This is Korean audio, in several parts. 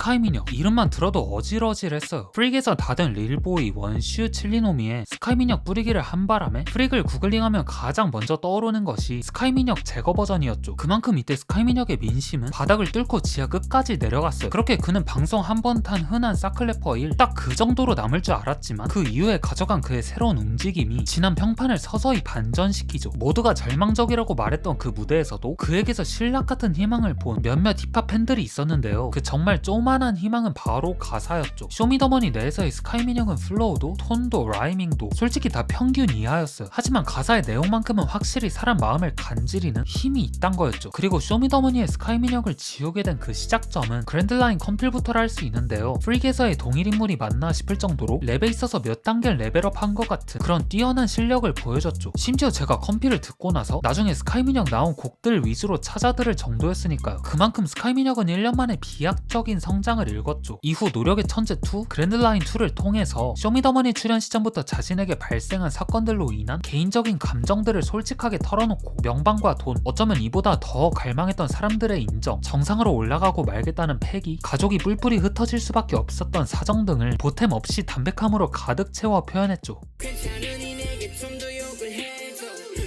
스카이민혁 이름만 들어도 어질어질했어요. 프릭에서 다든 릴보이, 원슈, 칠리노미에 스카이민혁 뿌리기를 한 바람에 프릭을 구글링하면 가장 먼저 떠오르는 것이 스카이민혁 제거 버전이었죠. 그만큼 이때 스카이민혁의 민심은 바닥을 뚫고 지하 끝까지 내려갔어요. 그렇게 그는 방송 한 번 탄 흔한 사클래퍼 1 딱 그 정도로 남을 줄 알았지만 그 이후에 가져간 그의 새로운 움직임이 지난 평판을 서서히 반전시키죠. 모두가 절망적이라고 말했던 그 무대에서도 그에게서 신락 같은 희망을 본 몇몇 힙합 팬들이 있었는데요. 그 정말 쪼만한 희망은 바로 가사였죠. 쇼미더머니 내에서의 스카이민혁은 플로우도 톤도 라이밍도 솔직히 다 평균 이하였어요. 하지만 가사의 내용만큼은 확실히 사람 마음을 간지리는 힘이 있단 거였죠. 그리고 쇼미더머니의 스카이민혁을 지우게 된 그 시작점은 그랜드라인 컴필부터라 할 수 있는데요. 프릭에서의 동일 인물이 맞나 싶을 정도로 랩에 있어서 몇 단계 레벨업 한 것 같은 그런 뛰어난 실력을 보여줬죠. 심지어 제가 컴필을 듣고 나서 나중에 스카이민혁 나온 곡들 위주로 찾아 들을 정도였으니까요. 그만큼 스카이민혁은 1년 만에 비약적인 성장을 읽었죠. 이후 노력의 천재2, 그랜드라인2를 통해서 쇼미더머니 출연 시점부터 자신에게 발생한 사건들로 인한 개인적인 감정들을 솔직하게 털어놓고 명방과 돈, 어쩌면 이보다 더 갈망했던 사람들의 인정, 정상으로 올라가고 말겠다는 패기, 가족이 뿔뿔이 흩어질 수밖에 없었던 사정 등을 보탬 없이 담백함으로 가득 채워 표현했죠. 괜찮으니 내게 좀 더 욕을 해줘.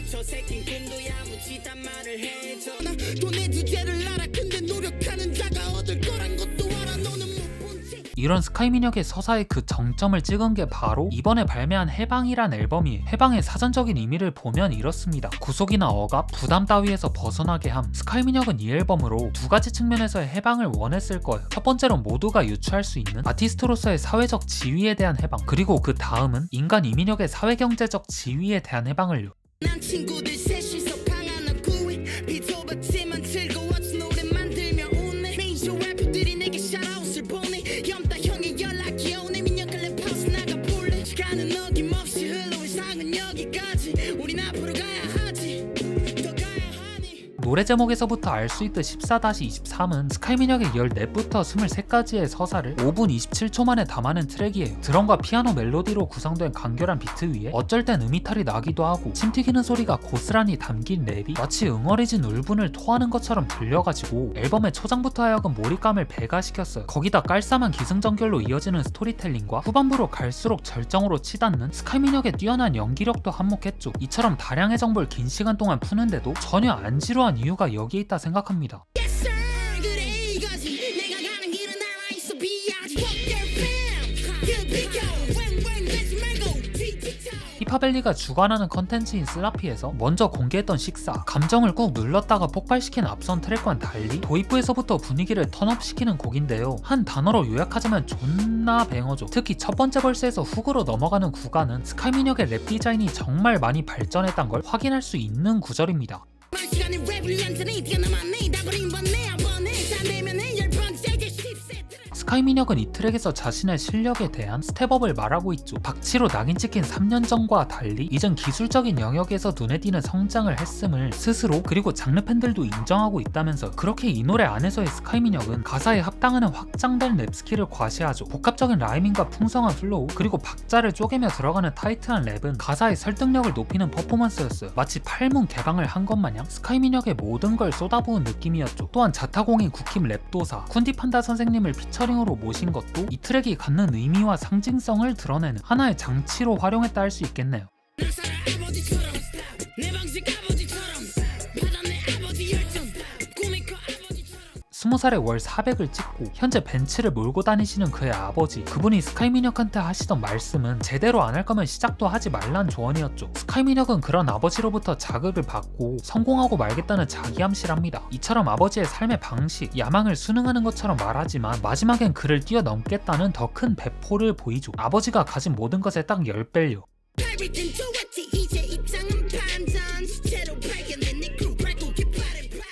저 새끼 꿈도 야무지단 말을 해줘. 또 내 주제를 알아. 근데 노력하는 자가 얻을 거란 것도 알아. 너는 못 본지. 이런 스카이민혁의 서사의 그 정점을 찍은 게 바로 이번에 발매한 해방이란 앨범이에요. 해방의 사전적인 의미를 보면 이렇습니다. 구속이나 억압, 부담 따위에서 벗어나게 함. 스카이민혁은 이 앨범으로 두 가지 측면에서의 해방을 원했을 거예요. 첫 번째로 모두가 유추할 수 있는 아티스트로서의 사회적 지위에 대한 해방, 그리고 그 다음은 인간 이민혁의 사회경제적 지위에 대한 해방을요. 난 친구들 셋이서 강한 구이 비토받지만 즐거웠지. 노래 만들며 오네. 메이저 래퍼들이 내게 샤라웃을 보내. 염따 형의 연락이 오네. 민혁 클랩 하우스 나가볼래. 시간은 어김없이 흘러 이상은 여기까지. 우린 앞으로 가야 하지. 더 가야 하니. 노래 제목에서부터 알 수 있듯 14-23은 스카이민혁의 14부터 23까지의 서사를 5분 27초 만에 담아낸 트랙이에요. 드럼과 피아노 멜로디로 구성된 간결한 비트 위에 어쩔 땐 음이탈이 나기도 하고 침 튀기는 소리가 고스란히 담긴 랩이 마치 응어리진 울분을 토하는 것처럼 들려가지고 앨범의 초장부터 하여금 몰입감을 배가시켰어요. 거기다 깔쌈한 기승전결로 이어지는 스토리텔링과 후반부로 갈수록 절정으로 치닫는 스카이민혁의 뛰어난 연기력도 한몫했죠. 이처럼 다량의 정보를 긴 시간 동안 푸는데도 전혀 안 지루한 이유가 여기에 있다 생각합니다. Yes sir. 그래 이거지. 내가 가는 길은 나와 있어 비야지. Fuck your fam. You 비켜. 웽웽 대지 말고 뒤집자. 힙합밸리가 주관하는 컨텐츠인 슬라피에서 먼저 공개했던 식사, 감정을 꾹 눌렀다가 폭발시킨 앞선 트랙과는 달리 도입부에서부터 분위기를 턴업시키는 곡인데요. 한 단어로 요약하자면 존나 뱅어죠. 특히 첫 번째 벌스에서 훅으로 넘어가는 구간은 스카이민혁의 랩 디자인이 정말 많이 발전했단 걸 확인할 수 있는 구절입니다. 시간에 랩을 얌전히 뛰어넘었네. 다버린 번내 한번에 다 내면은 10번째 이제 10세. 스카이민혁은 이 트랙에서 자신의 실력에 대한 스텝업을 말하고 있죠. 박치로 낙인 찍힌 3년 전과 달리 이젠 기술적인 영역에서 눈에 띄는 성장을 했음을 스스로 그리고 장르 팬들도 인정하고 있다면서 그렇게 이 노래 안에서의 스카이민혁은 가사에 합당하는 확장된 랩 스킬을 과시하죠. 복합적인 라이밍과 풍성한 플로우 그리고 박자를 쪼개며 들어가는 타이트한 랩은 가사의 설득력을 높이는 퍼포먼스였어요. 마치 팔문 개방을 한 것 마냥 스카이민혁의 모든 걸 쏟아부은 느낌이었죠. 또한 자타공인 국힘 랩도사 쿤디 판다 선생님을 피처링으로 모신 것도 이 트랙이 갖는 의미와 상징성을 드러내는 하나의 장치로 활용했다 할 수 있겠네요. 내 살아 아버지처럼 내 방식 아버지처럼 받아 내 아버지 열정 꿈이 커 아버지처럼. 20살에 월 400을 찍고 현재 벤츠를 몰고 다니시는 그의 아버지, 그분이 스카이민혁한테 하시던 말씀은 제대로 안 할 거면 시작도 하지 말란 조언이었죠. 스카이민혁은 그런 아버지로부터 자극을 받고 성공하고 말겠다는 자기암시랍니다. 이처럼 아버지의 삶의 방식, 야망을 순응하는 것처럼 말하지만 마지막엔 그를 뛰어넘겠다는 더 큰 배포를 보이죠. 아버지가 가진 모든 것의 딱 10배요. Everything 좋았지 이제 입장은 반전 시체로 발견된 네 crew break 깃발을 박아.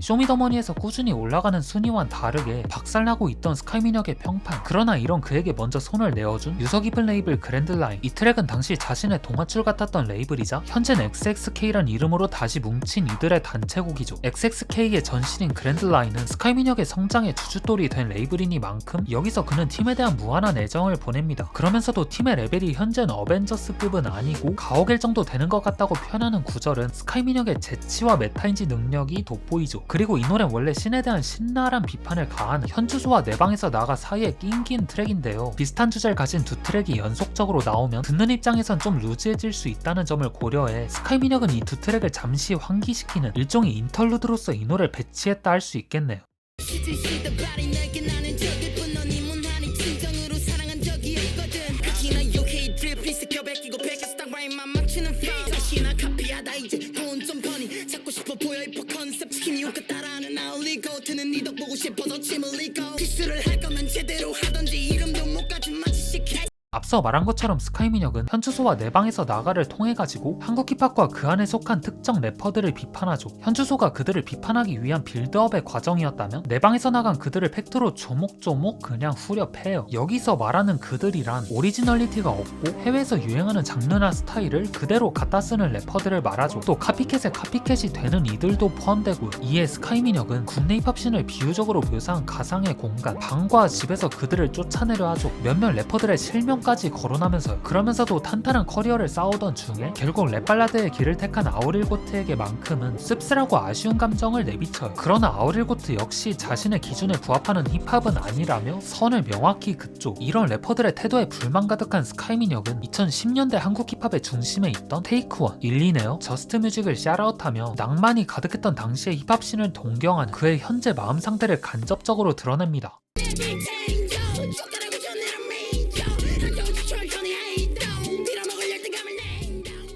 쇼미더머니에서 꾸준히 올라가는 순위와는 다르게 박살나고 있던 스카이민혁의 평판, 그러나 이런 그에게 먼저 손을 내어준 유서 깊은 레이블 그랜드라인. 이 트랙은 당시 자신의 동아줄 같았던 레이블이자 현재는 XXK란 이름으로 다시 뭉친 이들의 단체곡이죠. XXK의 전신인 그랜드라인은 스카이민혁의 성장의 주춧돌이 된 레이블이니만큼 여기서 그는 팀에 대한 무한한 애정을 보냅니다. 그러면서도 팀의 레벨이 현재는 어벤져스급은 아니고 가오갤 정도 되는 것 같다고 표현하는 구절은 스카이민혁의 재치와 메타인지 능력이 돋보이죠. 그리고 이 노래는 원래 신에 대한 신랄한 비판을 가하는 현주소와 내 방에서 나가 사이에 낀 트랙인데요. 비슷한 주제를 가진 두 트랙이 연속적으로 나오면 듣는 입장에선 좀 루즈해질 수 있다는 점을 고려해 스카이민혁은 이 두 트랙을 잠시 환기시키는 일종의 인터루드로서 이 노래를 배치했다 할 수 있겠네요. 시들시들 발이 넓게 나는 적일 뿐 넌 이 문화를 진정으로 사랑한 적이 없거든 특히나 요헤이들 비스켜 베끼고 베껴서 딱 라인만 맞추는 페이스 다시나 카피하다 이제 돈 좀 버니 찾고 싶어 보여 이뻐 컨셉 스키니 옷과 따라하는 아울리고 드는 니덕 보고 싶어서 침을 흘리고 필수를 할 거면 제대로 하던지 이름도 못 가진 마치 시켜 앞서 말한 것처럼 스카이민혁은 현주소와 내 방에서 나가를 통해가지고 한국 힙합과 그 안에 속한 특정 래퍼들을 비판하죠. 현주소가 그들을 비판하기 위한 빌드업의 과정이었다면 내 방에서 나간 그들을 팩트로 조목조목 그냥 후려 패요. 여기서 말하는 그들이란 오리지널리티가 없고 해외에서 유행하는 장르나 스타일을 그대로 갖다 쓰는 래퍼들을 말하죠. 또 카피캣에 카피캣이 되는 이들도 포함되고요. 이에 스카이민혁은 국내 힙합씬을 비유적으로 묘사한 가상의 공간, 방과 집에서 그들을 쫓아내려 하죠. 몇몇 래퍼들의 실명 까지 거론하면서요. 그러면서도 탄탄한 커리어를 쌓아오던 중에 결국 랩발라드의 길을 택한 아우릴고트에게만큼은 씁쓸하고 아쉬운 감정을 내비쳐요. 그러나 아우릴고트 역시 자신의 기준에 부합하는 힙합은 아니라며 선을 명확히 긋죠. 이런 래퍼들의 태도에 불만 가득한 스카이민혁은 2010년대 한국 힙합의 중심에 있던 테이크원, 일리네어, 저스트뮤직을 샤라웃하며 낭만이 가득했던 당시의 힙합씬을 동경하는 그의 현재 마음 상태를 간접적으로 드러냅니다.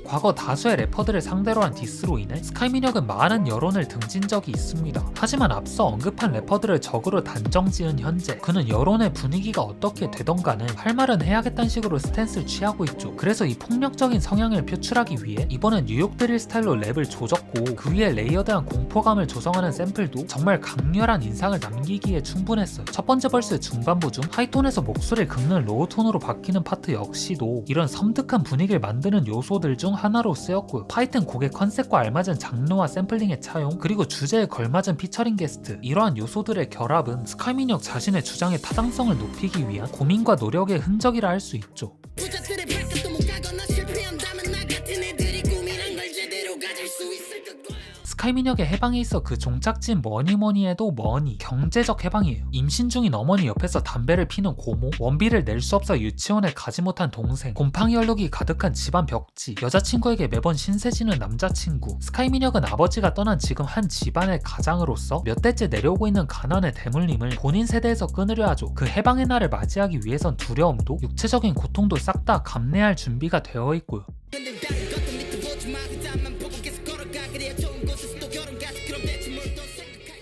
과거 다수의 래퍼들을 상대로 한 디스로 인해 스카이민혁은 많은 여론을 등진 적이 있습니다. 하지만 앞서 언급한 래퍼들을 적으로 단정지은 현재 그는 여론의 분위기가 어떻게 되던 간에 할 말은 해야겠다는 식으로 스탠스를 취하고 있죠. 그래서 이 폭력적인 성향을 표출하기 위해 이번엔 뉴욕 드릴 스타일로 랩을 조졌고 그 위에 레이어드한 공포감을 조성하는 샘플도 정말 강렬한 인상을 남기기에 충분했어요. 첫 번째 벌스 중반부 중 하이톤에서 목소리를 긁는 로우톤으로 바뀌는 파트 역시도 이런 섬뜩한 분위기를 만드는 요소들 중 하나로 쓰였고요. 파이튼 곡의 컨셉과 알맞은 장르와 샘플링의 차용, 그리고 주제에 걸맞은 피처링 게스트, 이러한 요소들의 결합은 스카이민혁 자신의 주장의 타당성을 높이기 위한 고민과 노력의 흔적이라 할 수 있죠. 부자들의 발끝도 못 가거나 실패한다면 나 같은 애들이 꿈이란 걸 제대로 가질 수 있을 것 거야. 스카이민혁의 해방에 있어 그 종착진 뭐니 해도 머니, 경제적 해방이에요. 임신 중인 어머니 옆에서 담배를 피는 고모, 원비를 낼 수 없어 유치원에 가지 못한 동생, 곰팡이 얼룩이 가득한 집안 벽지, 여자친구에게 매번 신세지는 남자친구. 스카이민혁은 아버지가 떠난 지금 한 집안의 가장으로서 몇 대째 내려오고 있는 가난의 대물림을 본인 세대에서 끊으려 하죠. 그 해방의 날을 맞이하기 위해선 두려움도 육체적인 고통도 싹 다 감내할 준비가 되어 있고요.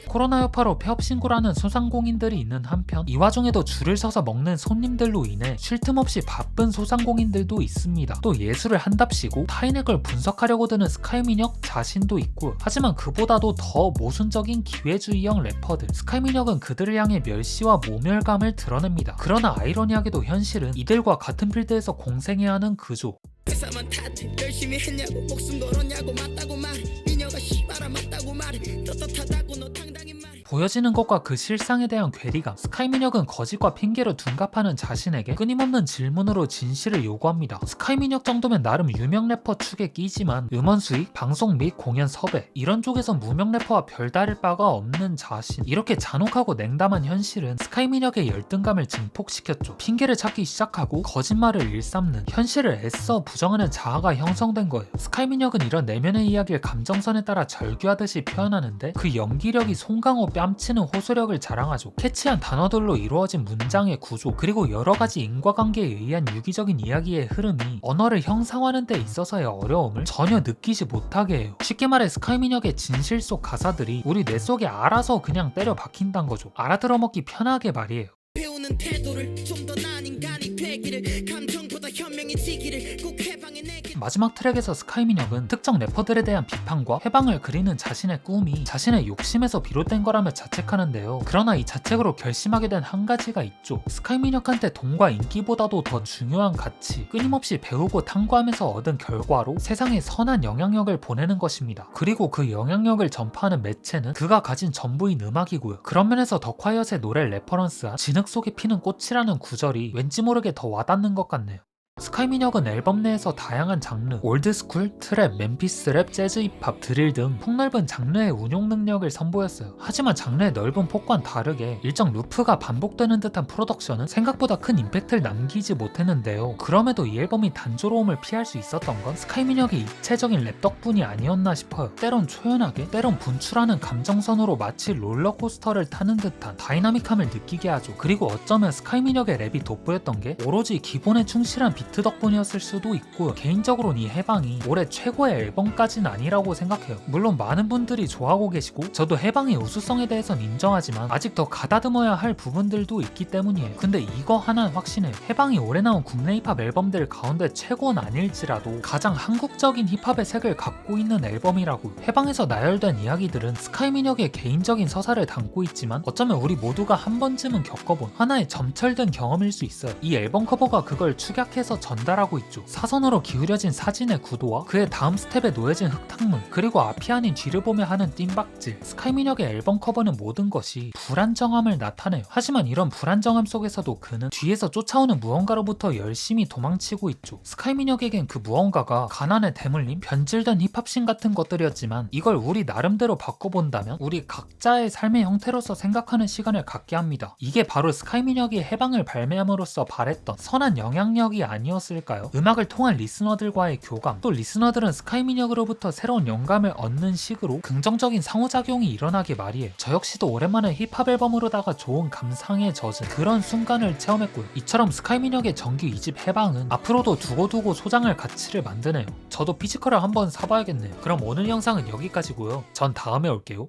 코로나 여파로 폐업 신고를 하는 소상공인들이 있는 한편 이 와중에도 줄을 서서 먹는 손님들로 인해 쉴 틈 없이 바쁜 소상공인들도 있습니다. 또 예술을 한답시고 타인의 걸 분석하려고 드는 스카이민혁 자신도 있고, 하지만 그보다도 더 모순적인 기회주의형 래퍼들, 스카이민혁은 그들을 향해 멸시와 모멸감을 드러냅니다. 그러나 아이러니하게도 현실은 이들과 같은 필드에서 공생해야 하는 그조. 회사만 탓해 열심히 했냐고 목숨 걸었냐고 맞다고 말해 미녀가 씨발아 맞다고 말해 떳떳하다고 너 당당히 말해. 보여지는 것과 그 실상에 대한 괴리감, 스카이민혁은 거짓과 핑계로 둔갑하는 자신에게 끊임없는 질문으로 진실을 요구합니다. 스카이민혁 정도면 나름 유명 래퍼 축에 끼지만 음원 수익, 방송 및 공연 섭외 이런 쪽에선 무명 래퍼와 별다를 바가 없는 자신. 이렇게 잔혹하고 냉담한 현실은 스카이민혁의 열등감을 증폭시켰죠. 핑계를 찾기 시작하고 거짓말을 일삼는, 현실을 애써 부정하는 자아가 형성된 거예요. 스카이민혁은 이런 내면의 이야기를 감정선에 따라 절규하듯이 표현하는데 그 연기력이 송강호 뺨치는 호소력을 자랑하죠. 캐치한 단어들로 이루어진 문장의 구조, 그리고 여러가지 인과관계에 의한 유기적인 이야기의 흐름이 언어를 형상화하는 데 있어서의 어려움을 전혀 느끼지 못하게 해요. 쉽게 말해 스카이민혁의 진실 속 가사들이 우리 뇌 속에 알아서 그냥 때려 박힌다는 거죠. 알아들어먹기 편하게 말이에요. 배우는 태도를 좀 더 나은 인간이 되기를 감정보다 현명해지기를 꼭 해방해 내게. 마지막 트랙에서 스카이민혁은 특정 래퍼들에 대한 비판과 해방을 그리는 자신의 꿈이 자신의 욕심에서 비롯된 거라며 자책하는데요. 그러나 이 자책으로 결심하게 된 한 가지가 있죠. 스카이민혁한테 돈과 인기보다도 더 중요한 가치, 끊임없이 배우고 탐구하면서 얻은 결과로 세상에 선한 영향력을 보내는 것입니다. 그리고 그 영향력을 전파하는 매체는 그가 가진 전부인 음악이고요. 그런 면에서 더 콰이엇의 노래를 레퍼런스한 진흙 속에 피는 꽃이라는 구절이 왠지 모르게 더 와닿는 것 같네요. 스카이민혁은 앨범 내에서 다양한 장르, 올드스쿨, 트랩, 멤피스 랩, 재즈 힙합, 드릴 등 폭넓은 장르의 운용 능력을 선보였어요. 하지만 장르의 넓은 폭과는 다르게 일정 루프가 반복되는 듯한 프로덕션은 생각보다 큰 임팩트를 남기지 못했는데요. 그럼에도 이 앨범이 단조로움을 피할 수 있었던 건 스카이민혁의 입체적인 랩 덕분이 아니었나 싶어요. 때론 초연하게, 때론 분출하는 감정선으로 마치 롤러코스터를 타는 듯한 다이나믹함을 느끼게 하죠. 그리고 어쩌면 스카이민혁의 랩이 돋보였던 게 오로지 기본에 충실한 비트 덕분이었을 수도 있고요. 개인적으로는 이 해방이 올해 최고의 앨범까지는 아니라고 생각해요. 물론 많은 분들이 좋아하고 계시고 저도 해방의 우수성에 대해선 인정하지만 아직 더 가다듬어야 할 부분들도 있기 때문이에요. 근데 이거 하나는 확신해요. 해방이 올해 나온 국내 힙합 앨범들 가운데 최고는 아닐지라도 가장 한국적인 힙합의 색을 갖고 있는 앨범이라고. 해방에서 나열된 이야기들은 스카이민혁의 개인적인 서사를 담고 있지만 어쩌면 우리 모두가 한 번쯤은 겪어본 하나의 점철된 경험일 수 있어요. 이 앨범 커버가 그걸 축약해서 전달하고 있죠. 사선으로 기울여진 사진의 구도와 그의 다음 스텝에 놓여진 흙탕물, 그리고 앞이 아닌 뒤를 보며 하는 뜀박질. 스카이민혁의 앨범 커버는 모든 것이 불안정함을 나타내요. 하지만 이런 불안정함 속에서도 그는 뒤에서 쫓아오는 무언가로부터 열심히 도망치고 있죠. 스카이민혁에겐 그 무언가가 가난에 대물림, 변질된 힙합씬 같은 것들이었지만 이걸 우리 나름대로 바꿔본다면 우리 각자의 삶의 형태로서 생각하는 시간을 갖게 합니다. 이게 바로 스카이민혁이 해방을 발매함으로써 발했던 선한 영향력이 아니었을까요? 음악을 통한 리스너들과의 교감, 또 리스너들은 스카이민혁으로부터 새로운 영감을 얻는 식으로 긍정적인 상호작용이 일어나게 말이에요. 저 역시도 오랜만에 힙합 앨범으로다가 좋은 감상에 젖은 그런 순간을 체험했고요. 이처럼 스카이민혁의 정규 2집 해방은 앞으로도 두고두고 소장할 가치를 만드네요. 저도 피지컬을 한번 사봐야겠네요. 그럼 오늘 영상은 여기까지고요. 전 다음에 올게요.